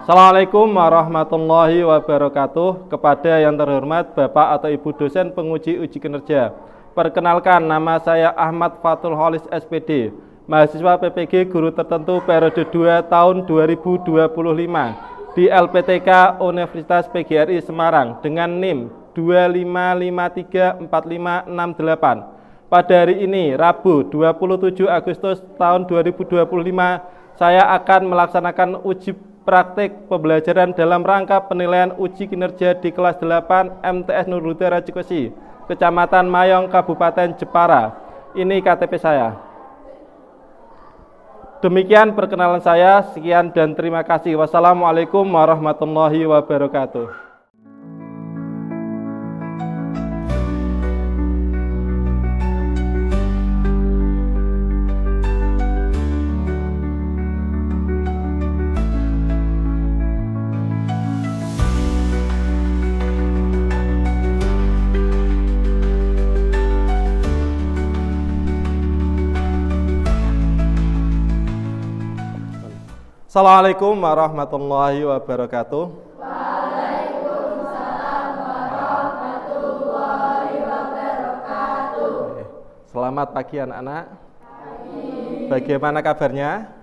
Assalamualaikum warahmatullahi wabarakatuh. Kepada yang terhormat Bapak atau Ibu dosen penguji uji kinerja. Perkenalkan, nama saya Ahmad Fathul Holis SPD, mahasiswa PPG Guru Tertentu periode 2 tahun 2025 di LPTK Universitas PGRI Semarang dengan NIM 25534568. Pada hari ini, Rabu 27 Agustus tahun 2025, saya akan melaksanakan uji praktik pembelajaran dalam rangka penilaian uji kinerja di kelas 8 MTS Nurul Huda Rajikosi, Kecamatan Mayong, Kabupaten Jepara. Ini KTP saya. Demikian perkenalan saya. Sekian dan terima kasih. Wassalamualaikum warahmatullahi wabarakatuh. Assalamualaikum warahmatullahi wabarakatuh. Waalaikumsalam warahmatullahi wabarakatuh. Selamat pagi anak-anak. Bagaimana kabarnya?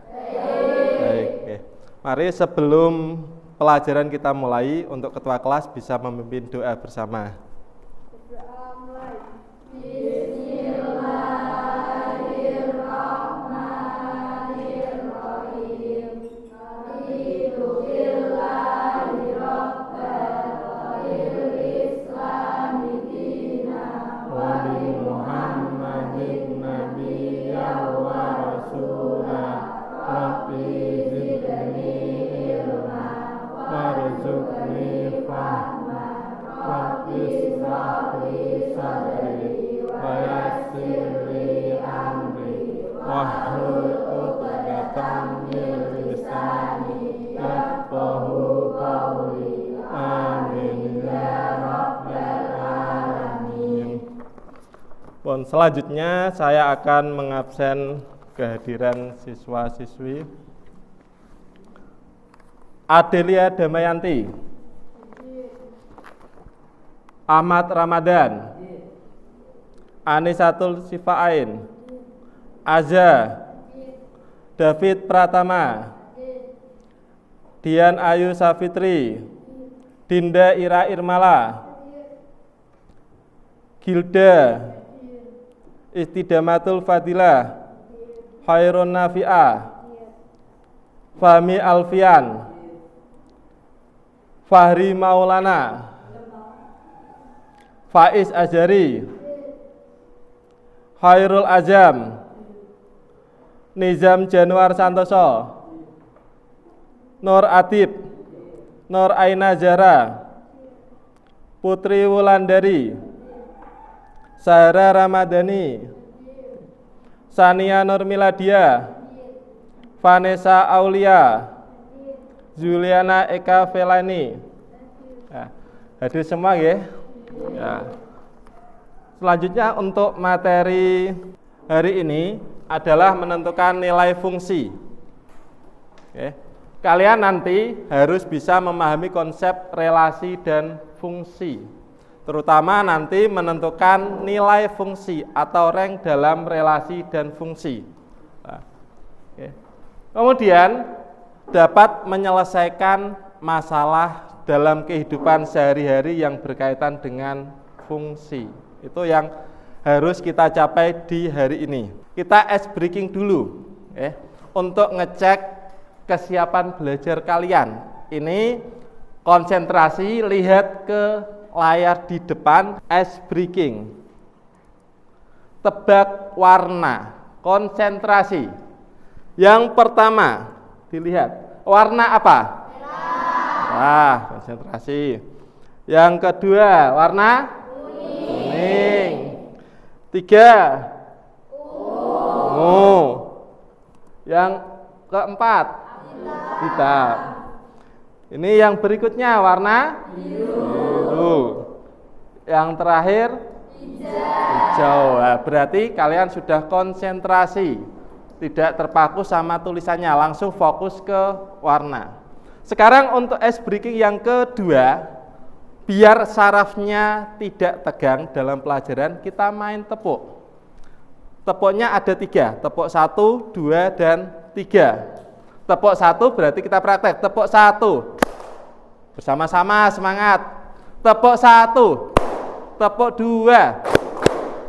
Baik. Mari sebelum pelajaran kita mulai, untuk ketua kelas bisa memimpin doa bersama. Selanjutnya saya akan mengabsen kehadiran siswa-siswi. Adelia Damayanti, Ahmad Ramadan, Anisatul Sifaain, Aza, David Pratama, Dian Ayu Safitri, Dinda Ira Irmala, Gilda Istidamatul Fadilah, Khairun Nafi'ah, Fahmi Alfian, Fahri Maulana, Faiz Azhari, Khairul Azam, Nizam Januar Santoso, Nur Adib, Nur Aina Zahra, Putri Wulandari, Sahara Ramadhani, Sania Nur Miladia, Vanessa Aulia, Juliana Eka Velani. Hadir semua ya. Selanjutnya untuk materi hari ini adalah menentukan nilai fungsi. Kalian nanti harus bisa memahami konsep relasi dan fungsi, terutama nanti menentukan nilai fungsi atau rank dalam relasi dan fungsi. Kemudian dapat menyelesaikan masalah dalam kehidupan sehari-hari yang berkaitan dengan fungsi. Itu yang harus kita capai di hari ini. Kita ice breaking dulu untuk ngecek kesiapan belajar kalian. Ini konsentrasi, lihat ke layar di depan, ice breaking. Tebak warna, konsentrasi. Yang pertama, dilihat, warna apa? Merah, konsentrasi. Yang kedua, warna? Kuning. 3, ungu. Yang keempat, hitam. Ini yang berikutnya warna biru. Yang terakhir hijau. Nah, berarti kalian sudah konsentrasi, tidak terpaku sama tulisannya, langsung fokus ke warna. Sekarang untuk ice breaking yang kedua, biar sarafnya tidak tegang dalam pelajaran, kita main tepuk. Tepuknya ada 3, tepuk 1, 2, dan 3. Tepuk 1 berarti kita praktek, tepuk 1. Bersama-sama semangat. Tepuk 1, tepuk 2,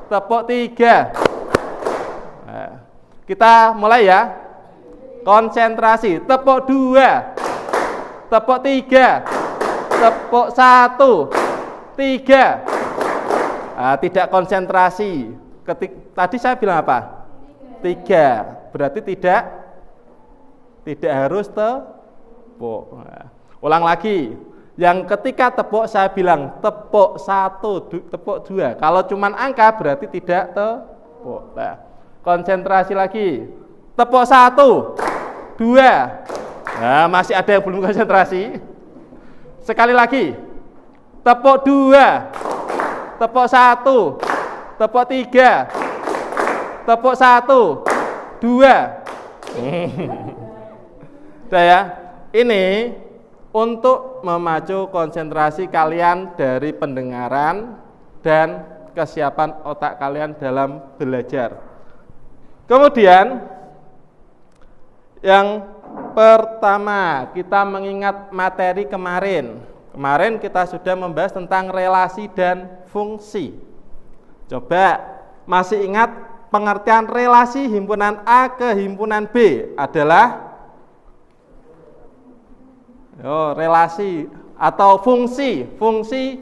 tepuk 3. Nah, kita mulai ya. Konsentrasi, tepuk 2, tepuk 3, tepuk 1, 3. Nah, tidak konsentrasi. Tadi saya bilang apa? 3. Berarti tidak harus tepuk. Nah, ulang lagi. Yang ketika tepuk saya bilang tepuk 1, tepuk 2. Kalau cuman angka berarti tidak tepuk. Nah, konsentrasi lagi. Tepuk 1, 2. Nah, masih ada yang belum konsentrasi. Sekali lagi. Tepuk 2, tepuk 1, tepuk 3, tepuk 1, 2. Udah ya. Ini untuk memacu konsentrasi kalian dari pendengaran dan kesiapan otak kalian dalam belajar. Kemudian yang pertama, kita mengingat materi kemarin. Kemarin kita sudah membahas tentang relasi dan fungsi. Coba masih ingat pengertian relasi himpunan A ke himpunan B adalah relasi atau fungsi. Fungsi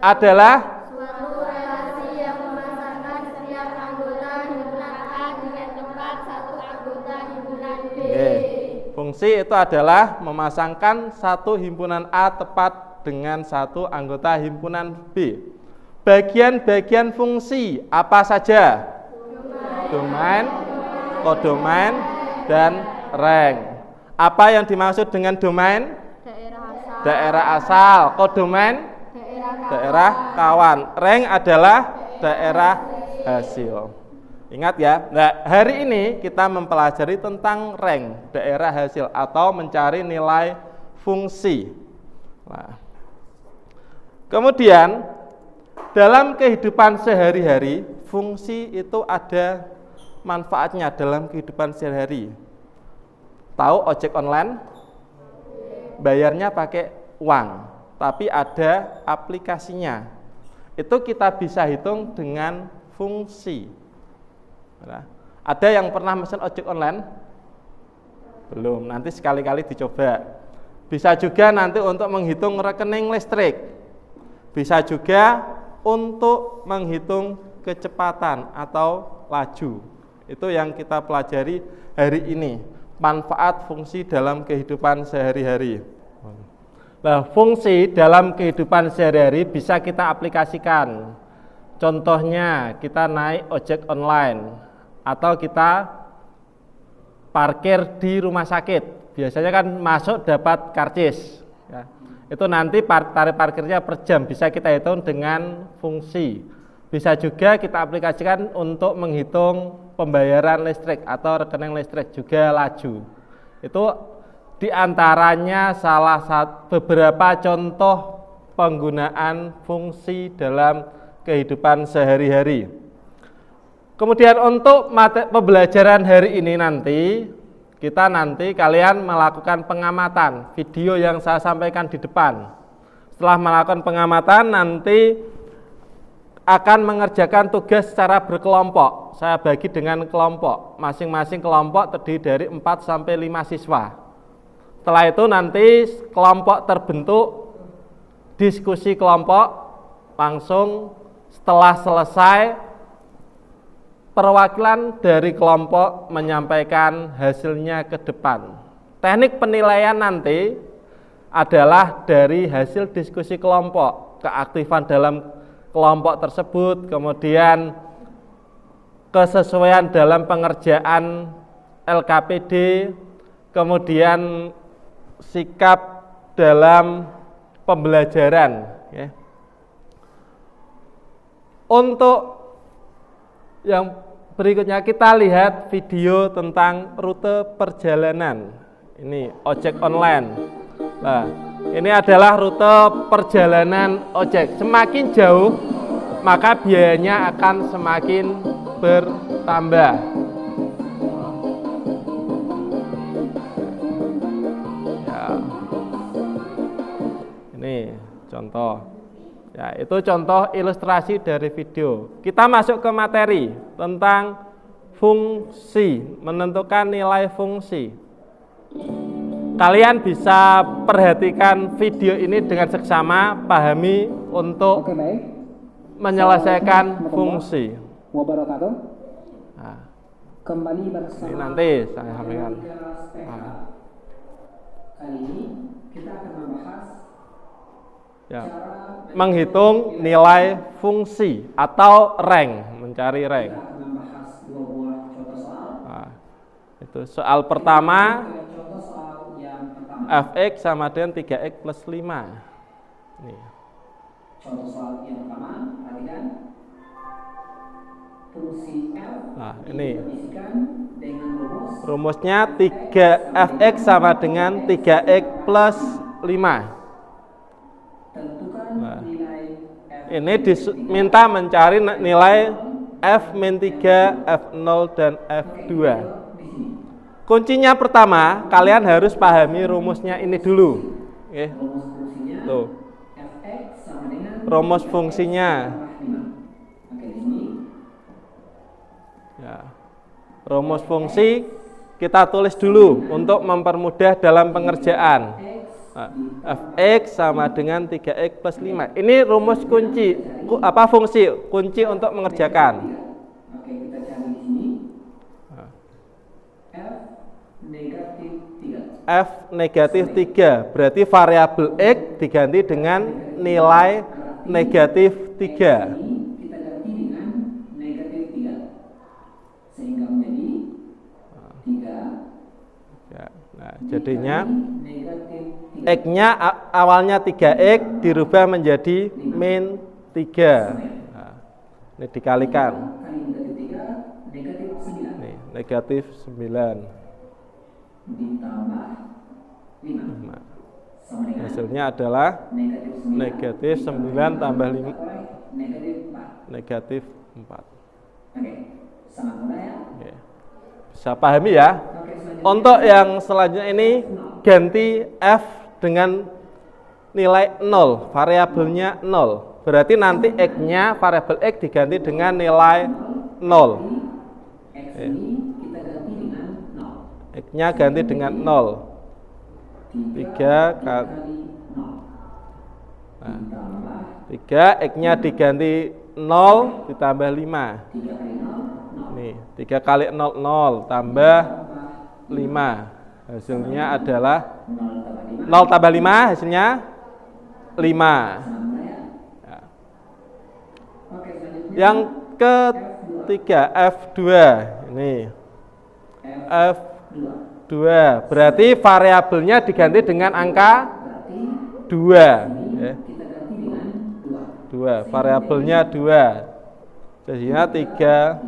adalah Suatu relasi yang memasangkan setiap anggota himpunan A dengan tempat satu anggota himpunan B. Fungsi itu adalah memasangkan satu himpunan A tepat dengan satu anggota himpunan B. Bagian-bagian fungsi apa saja? Domain, kodomain, dan rank. Apa yang dimaksud dengan domain? Daerah asal. Kodomain? Daerah kawan. Rank adalah daerah hasil. Ingat ya. Nah, hari ini kita mempelajari tentang rank, daerah hasil atau mencari nilai fungsi. Nah, kemudian dalam kehidupan sehari-hari, fungsi itu ada manfaatnya dalam kehidupan sehari-hari. Tahu ojek online? Bayarnya pakai uang, tapi ada aplikasinya. Itu kita bisa hitung dengan fungsi. Nah, ada yang pernah pesan ojek online? Belum, nanti sekali-kali dicoba. Bisa juga nanti untuk menghitung rekening listrik. Bisa juga untuk menghitung kecepatan atau laju. Itu yang kita pelajari hari ini. Manfaat fungsi dalam kehidupan sehari-hari. Nah, fungsi dalam kehidupan sehari-hari bisa kita aplikasikan. Contohnya, kita naik ojek online atau kita parkir di rumah sakit. Biasanya kan masuk dapat karcis. Ya. Itu nanti tarif parkirnya per jam bisa kita hitung dengan fungsi. Bisa juga kita aplikasikan untuk menghitung pembayaran listrik atau rekening listrik, juga laju. Itu diantaranya salah satu beberapa contoh penggunaan fungsi dalam kehidupan sehari-hari. Kemudian untuk pembelajaran hari ini nanti kalian melakukan pengamatan video yang saya sampaikan di depan. Setelah melakukan pengamatan nanti akan mengerjakan tugas secara berkelompok. Saya bagi dengan kelompok. Masing-masing kelompok terdiri dari 4 sampai 5 siswa. Setelah itu nanti kelompok terbentuk, diskusi kelompok, langsung setelah selesai perwakilan dari kelompok menyampaikan hasilnya ke depan. Teknik penilaian nanti adalah dari hasil diskusi kelompok, keaktifan dalam kelompok tersebut, kemudian kesesuaian dalam pengerjaan LKPD, kemudian sikap dalam pembelajaran. Ya. Untuk yang berikutnya kita lihat video tentang rute perjalanan. ini ojek online. Nah, ini adalah rute perjalanan ojek. Semakin jauh, maka biayanya akan semakin bertambah. Ya. Ini contoh. Ya, itu contoh ilustrasi dari video. Kita masuk ke materi tentang fungsi, menentukan nilai fungsi. Kalian bisa perhatikan video ini dengan seksama, pahami untuk menyelesaikan fungsi. Wabarakatuh. Nah, Kembali bersama ini nanti saya sampaikan. Nah, kali ini kita akan membahas ya, menghitung nilai fungsi atau rank, mencari rank. kita akan membahas dua buah contoh soal. Nah, itu soal pertama, Contoh soal yang pertama. fx sama dengan 3x plus 5. Nih. Contoh soal yang pertama, perhatikan. Fungsi f Nah, ini didefinisikan dengan rumusnya 3fx sama dengan 3x plus 5. tentukan Nah, nilai f. ini diminta mencari nilai f min 3, f0, dan f2. Di sini. Kuncinya pertama, kalian harus pahami rumusnya ini dulu. Oke. Rumus fungsinya Tuh, fx sama dengan rumus fungsinya. tambah 5. Oke, di sini. Ya. Rumus fungsi kita tulis dulu untuk mempermudah dalam pengerjaan. Nah, fx sama dengan 3x plus 5. Ini rumus kunci, fungsi kunci untuk mengerjakan. Oke, kita cari di sini. Nah, F negatif 3. f negatif 3, berarti variabel x diganti dengan nilai negatif 3. Ini kita ganti dengan negatif 3. Sehingga menjadi 3. Ya, nah, jadinya Negatif 3. x-nya awalnya 3x dirubah menjadi min 3. Nah, ini dikalikan. Kali negatif 3, negatif 9. Nih, negatif 9. Ditambah 5. Nah, Sama dengan hasilnya adalah negatif 9. negatif 9 tambah 5, Negatif 4. negatif 4. Oke, sangat mudah ya. Oke. Bisa pahami ya? Oke, selanjutnya. Untuk yang selanjutnya ini ganti f dengan nilai 0, variabelnya 0. Berarti nanti x-nya, variabel x diganti dengan nilai 0. X ini kita ganti dengan 0. X-nya ganti dengan 0. 3 kali 0. Nah, Ditambah 3, x-nya diganti 0 ditambah 5. 3 kali 0, 0. Nih, 3 kali 0, 0 tambah 5. Hasilnya adalah 0 tambah 5. 0 tambah 5, hasilnya 5. Sama ya. Ya. Oke, selanjutnya Yang ketiga, F2. Ini F2. F2. Berarti variabelnya diganti dengan angka Berarti 2. Ya. kita ganti dengan 2, 2. variabelnya 2. Jadinya 3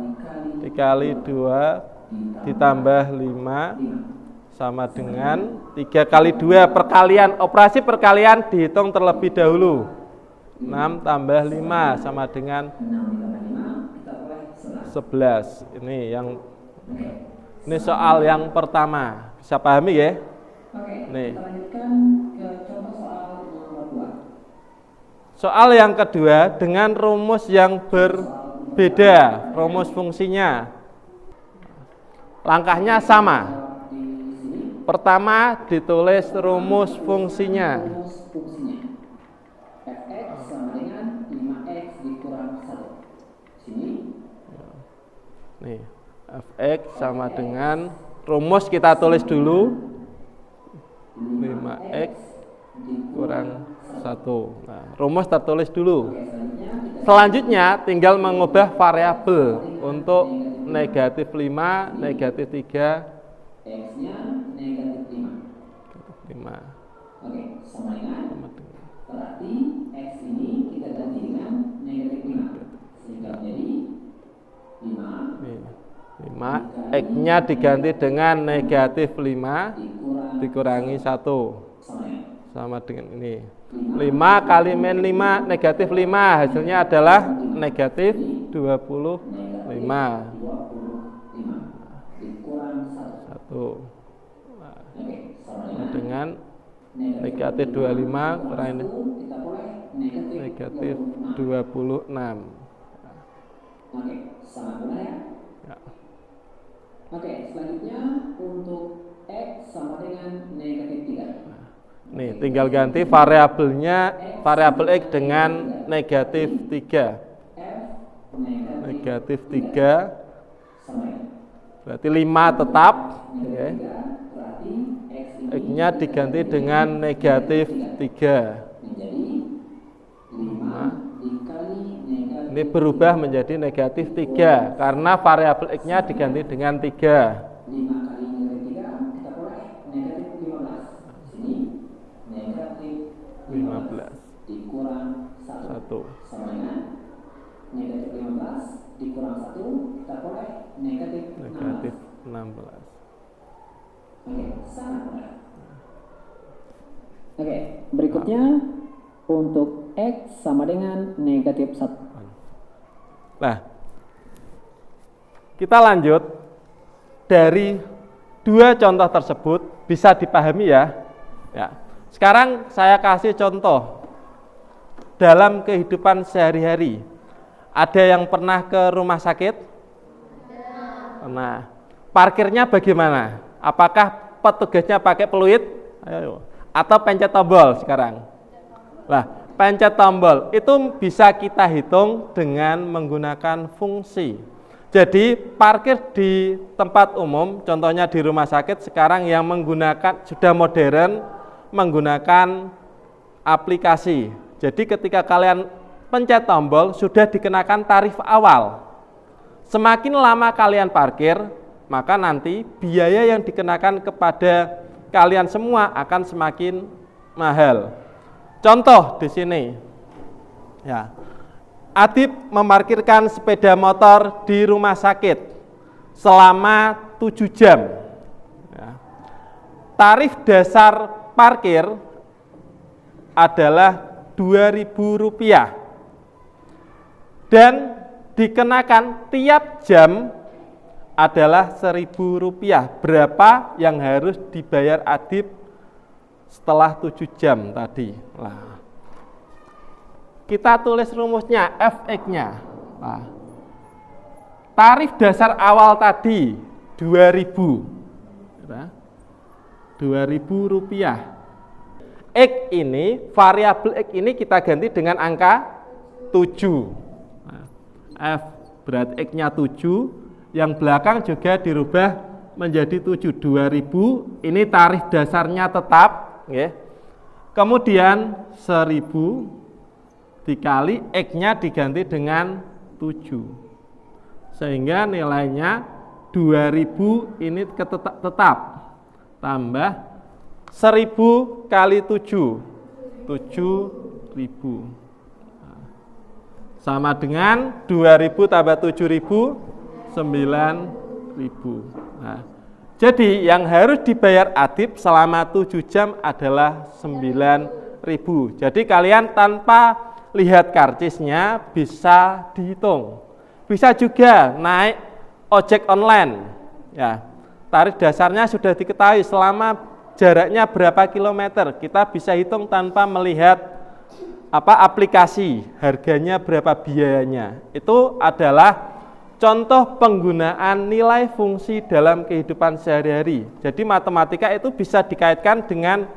dikali 2 ditambah 5 sama dengan 3 kali 2 perkalian. Operasi perkalian dihitung terlebih dahulu. 6 tambah 5 sama dengan 6 ditambah 5 kita oleh 11. 11. Ini soal yang pertama. Bisa pahami ya? Oke, Nih. kita lanjutkan ke contoh soal nomor 2. Soal yang kedua dengan rumus yang berbeda, rumus fungsinya. Langkahnya sama. Di sini Pertama ditulis rumus fungsinya. rumus fungsinya. Fx sama dengan 5x dikurang 1. Sini Nih, fx sama dengan rumus kita tulis dulu 5x kurang 1. Nah, rumus tertulis dulu. Selanjutnya tinggal mengubah variabel untuk negatif 5, negatif 3, x-nya negatif 5. 5. Oke, sama dengan berarti x ini kita ganti dengan negatif 5 sehingga menjadi 5 Nih, 5, X-nya diganti dengan negatif 5 dikurangi 1 sama dengan ini. 5 kali min 5 negatif 5 hasilnya adalah negatif 25. 1 dengan negatif 25 kurangi negatif 26. Oke, sama guna ya? Ya. Oke, selanjutnya untuk X sama dengan negatif 3. Nih, tinggal ganti variabelnya, variabel X dengan negatif 3. Negatif 3 berarti 5 tetap. Oke. X-nya diganti dengan negatif 3. Menjadi 5 dikali negatif. Ini berubah menjadi negatif 3 karena variabel X-nya diganti dengan 3. 5 kali negatif 3 kita boleh negatif 15. Sini negatif 15 dikurang 1 sama dengan negatif 15 dikurang 1 kita boleh negatif 16. Oke, sama benar. Oke, berikutnya untuk X sama dengan negatif 1. Nah, kita lanjut dari dua contoh tersebut bisa dipahami ya. Sekarang saya kasih contoh dalam kehidupan sehari-hari. Ada yang pernah ke rumah sakit? Pernah. Parkirnya bagaimana? Apakah petugasnya pakai peluit? Ayo. Atau pencet tombol sekarang? Nah, pencet tombol itu bisa kita hitung dengan menggunakan fungsi. Jadi parkir di tempat umum, contohnya di rumah sakit sekarang yang menggunakan sudah modern menggunakan aplikasi. Jadi ketika kalian pencet tombol sudah dikenakan tarif awal. Semakin lama kalian parkir, maka nanti biaya yang dikenakan kepada kalian semua akan semakin mahal. Contoh di sini, ya, Adib memarkirkan sepeda motor di rumah sakit selama 7 jam. Ya. Tarif dasar parkir adalah Rp2.000 dan dikenakan tiap jam adalah Rp1.000. Berapa yang harus dibayar Adib setelah 7 jam tadi? Nah, kita tulis rumusnya, Fx-nya. Nah, tarif dasar awal tadi Rp2.000. Rp2.000. X ini, variabel X ini kita ganti dengan angka 7. Nah, F berarti X-nya 7, yang belakang juga dirubah menjadi 7. 2.000, ini tarif dasarnya tetap. Okay. Kemudian 1.000 dikali X-nya diganti dengan 7. Sehingga nilainya 2.000 ini tetap. Tambah 1.000 kali 7, 7.000. Sama dengan 2.000 tambah 7.000, 9.000. Nah, jadi yang harus dibayar Adib selama 7 jam adalah 9.000. Jadi kalian tanpa lihat karcisnya bisa dihitung. Bisa juga naik ojek online. Ya, tarif dasarnya sudah diketahui selama jaraknya berapa kilometer. Kita bisa hitung tanpa melihat aplikasi, harganya berapa biayanya. Itu adalah contoh penggunaan nilai fungsi dalam kehidupan sehari-hari. Jadi matematika itu bisa dikaitkan dengan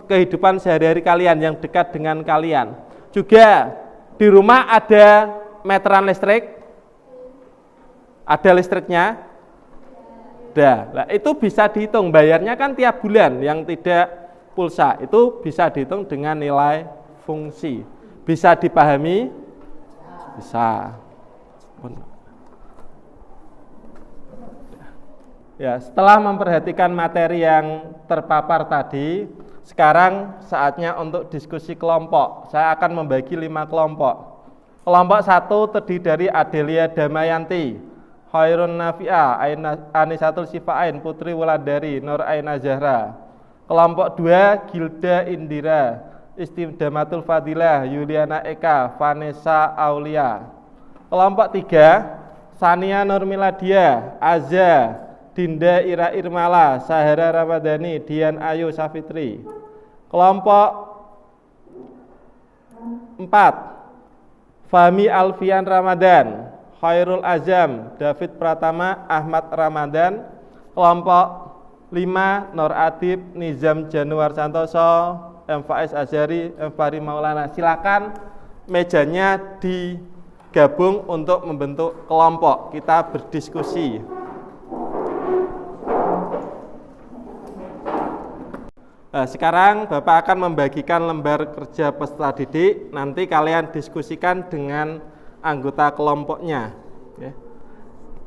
kehidupan sehari-hari kalian yang dekat dengan kalian. Juga di rumah ada meteran listrik? Ada listriknya? Nah, itu bisa dihitung, bayarnya kan tiap bulan, yang tidak pulsa itu bisa dihitung dengan nilai fungsi. Bisa dipahami? Bisa. Ya, setelah memperhatikan materi yang terpapar tadi, sekarang saatnya untuk diskusi kelompok. Saya akan membagi 5 kelompok. Kelompok 1 terdiri dari Adelia Damayanti, Khairun Nafi'ah, Anisatul Sifa'ain, Putri Wulandari, Nur Aina Zahra. Kelompok 2, Gilda Indira, Istimdamatul Fadilah, Yuliana Eka, Vanessa Aulia. Kelompok 3, Sania Nur Miladia, Azza, Dinda Ira Irmala, Sahara Ramadhani, Dian Ayu Safitri. Kelompok 4, Fahmi Alfian Ramadan, Khairul Azam, David Pratama, Ahmad Ramadan. Kelompok 5, Nur Adib, Nizam Januar Santoso, M. Faiz Azhari, M. Fahri Maulana. Silakan mejanya digabung untuk membentuk kelompok. Kita berdiskusi. Nah, sekarang Bapak akan membagikan lembar kerja peserta didik. Nanti kalian diskusikan dengan anggota kelompoknya. Ya.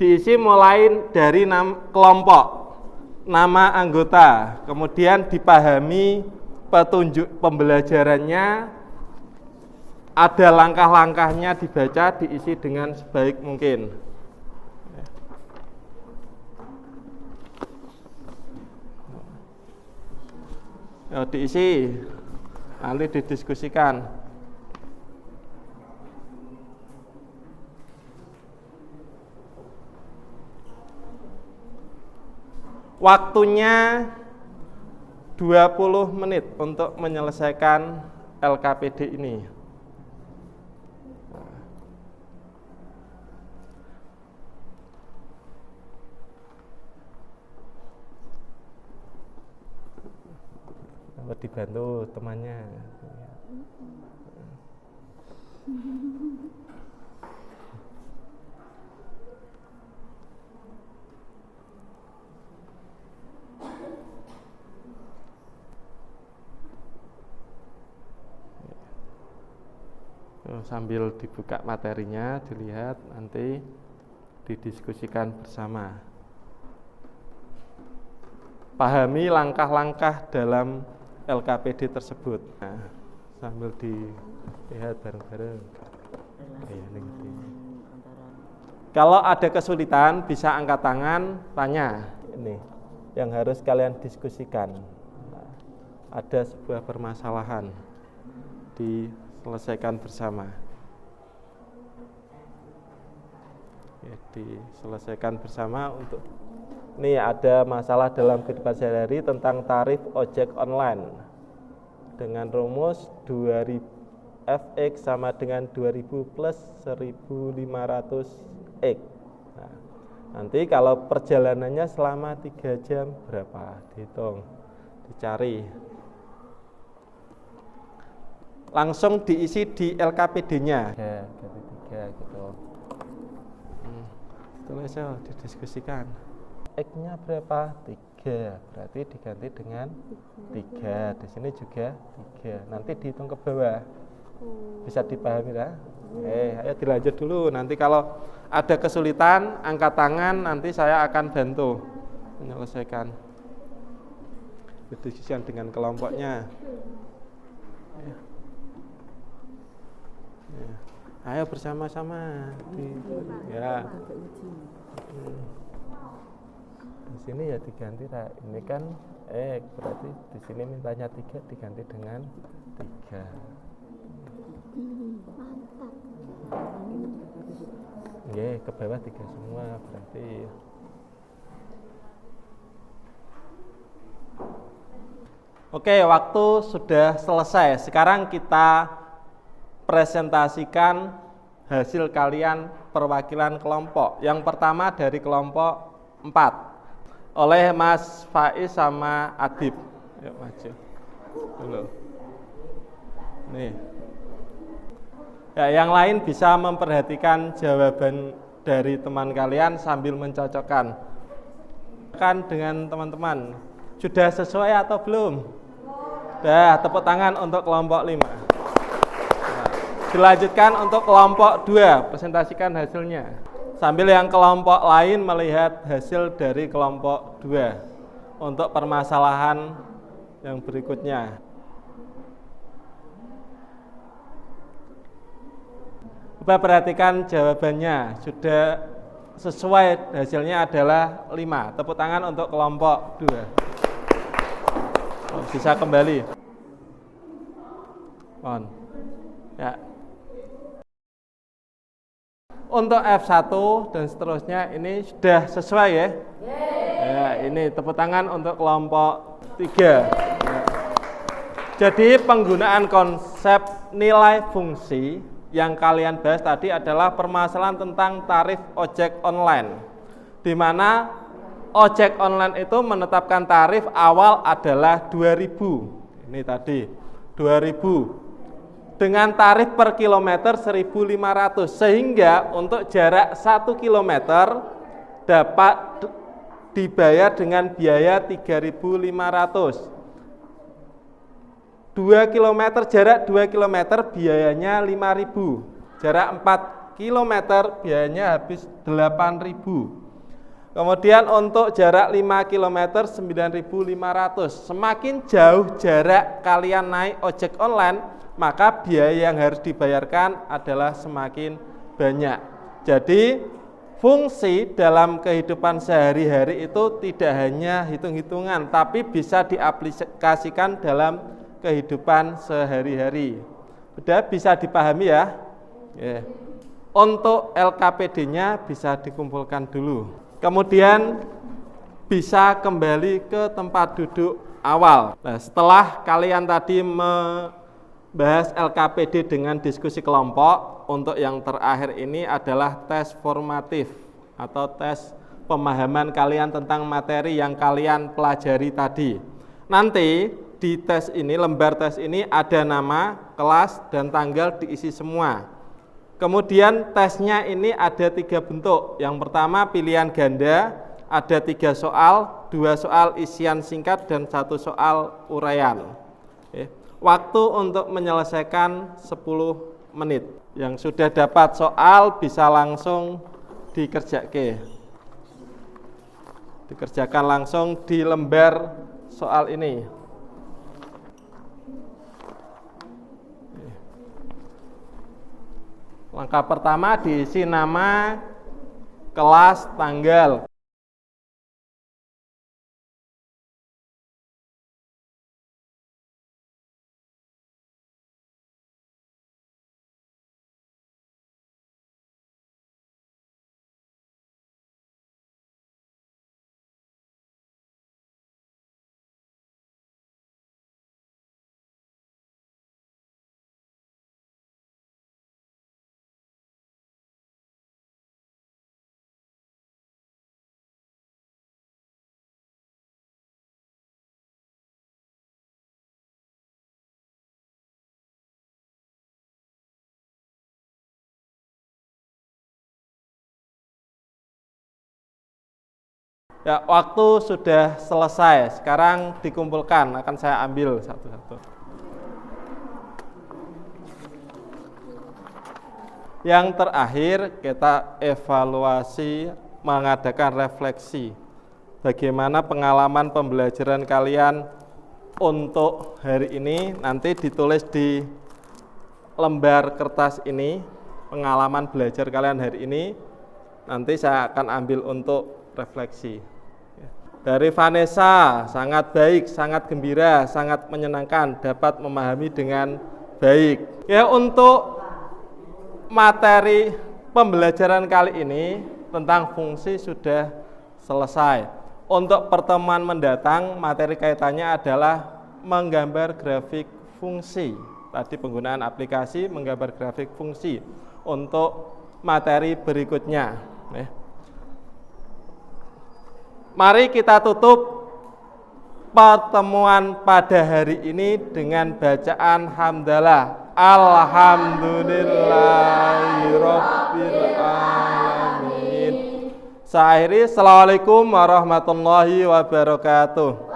Diisi mulai dari kelompok, nama anggota, kemudian dipahami petunjuk pembelajarannya, ada langkah-langkahnya dibaca, diisi dengan sebaik mungkin. Ya, diisi, nanti didiskusikan. Waktunya 20 menit untuk menyelesaikan LKPD ini. Dibantu temannya. Sambil dibuka materinya, dilihat, nanti didiskusikan bersama. Pahami langkah-langkah dalam LKPD tersebut. Nah, sambil dilihat bareng-bareng. Kalau ada kesulitan, bisa angkat tangan, tanya. Ini yang harus kalian diskusikan. Nah, ada sebuah permasalahan, diselesaikan bersama. Ya, diselesaikan bersama untuk ini ada masalah dalam kehidupan sehari-hari tentang tarif ojek online dengan rumus 2000 Fx sama dengan 2000 plus 1500 X. Nah, nanti kalau perjalanannya selama 3 jam berapa? Dihitung, dicari. Langsung diisi di LKPD-nya. Ya, dari 3 gitu. Setelah itu didiskusikan. X-nya berapa? 3. Berarti diganti dengan 3. Di sini juga 3. Nanti dihitung ke bawah. Bisa dipahami ya? Ayo dilanjut dulu. Nanti kalau ada kesulitan, angkat tangan, nanti saya akan bantu menyelesaikan. Berdiskusikan dengan kelompoknya. Ya. Ayo bersama-sama. Ya. Di sini ya diganti tak. Ini kan berarti di sini mintanya 3 diganti dengan 3. Nggih, ke bawah 3 semua berarti. Oke, waktu sudah selesai. Sekarang kita presentasikan hasil kalian perwakilan kelompok. Yang pertama dari kelompok 4 oleh Mas Faiz sama Adib. Yuk maju dulu. Nih. Ya, yang lain bisa memperhatikan jawaban dari teman kalian sambil mencocokkan. Kan dengan teman-teman. Sudah sesuai atau belum? Sudah, tepuk tangan untuk kelompok 5. Nah, dilanjutkan untuk kelompok 2, presentasikan hasilnya. Sambil yang kelompok lain melihat hasil dari kelompok 2 untuk permasalahan yang berikutnya. Coba perhatikan jawabannya. Sudah sesuai hasilnya adalah 5. Tepuk tangan untuk kelompok 2. Bisa kembali. On. Ya. Untuk F1 dan seterusnya ini sudah sesuai ya? Ya, ini tepuk tangan untuk kelompok 3. Ya. Jadi penggunaan konsep nilai fungsi yang kalian bahas tadi adalah permasalahan tentang tarif ojek online, di mana ojek online itu menetapkan tarif awal adalah 2.000. Ini tadi 2.000 dengan tarif per kilometer 1.500, sehingga untuk jarak 1 kilometer dapat dibayar dengan biaya 3.500. 2 km jarak 2 km biayanya 5.000. Jarak 4 km biayanya habis 8.000. Kemudian untuk jarak 5 km 9.500. Semakin jauh jarak kalian naik ojek online, maka biaya yang harus dibayarkan adalah semakin banyak. Jadi fungsi dalam kehidupan sehari-hari itu tidak hanya hitung-hitungan, tapi bisa diaplikasikan dalam kehidupan sehari-hari. Sudah bisa dipahami ya? Ya. Untuk LKPD-nya bisa dikumpulkan dulu. Kemudian bisa kembali ke tempat duduk awal. Nah, setelah kalian tadi membahas LKPD dengan diskusi kelompok, untuk yang terakhir ini adalah tes formatif atau tes pemahaman kalian tentang materi yang kalian pelajari tadi. Nanti di tes ini, lembar tes ini ada nama, kelas, dan tanggal diisi semua. Kemudian tesnya ini ada 3 bentuk. Yang pertama pilihan ganda, ada 3 soal, 2 soal isian singkat dan 1 soal uraian. Waktu untuk menyelesaikan 10 menit. Yang sudah dapat soal bisa langsung dikerjakan langsung di lembar soal ini. Langkah pertama diisi nama, kelas, tanggal. Ya, waktu sudah selesai. Sekarang dikumpulkan, akan saya ambil satu-satu. Yang terakhir kita evaluasi, mengadakan refleksi. Bagaimana pengalaman pembelajaran kalian untuk hari ini, nanti ditulis di lembar kertas ini, pengalaman belajar kalian hari ini, nanti saya akan ambil untuk refleksi. Dari Vanessa, sangat baik, sangat gembira, sangat menyenangkan, dapat memahami dengan baik. Ya, untuk materi pembelajaran kali ini tentang fungsi sudah selesai. Untuk pertemuan mendatang, materi kaitannya adalah menggambar grafik fungsi. Tadi penggunaan aplikasi menggambar grafik fungsi. Untuk materi berikutnya. Mari kita tutup pertemuan pada hari ini dengan bacaan hamdalah. Alhamdulillahirabbil alamin. Saya akhiri, assalamualaikum warahmatullahi wabarakatuh.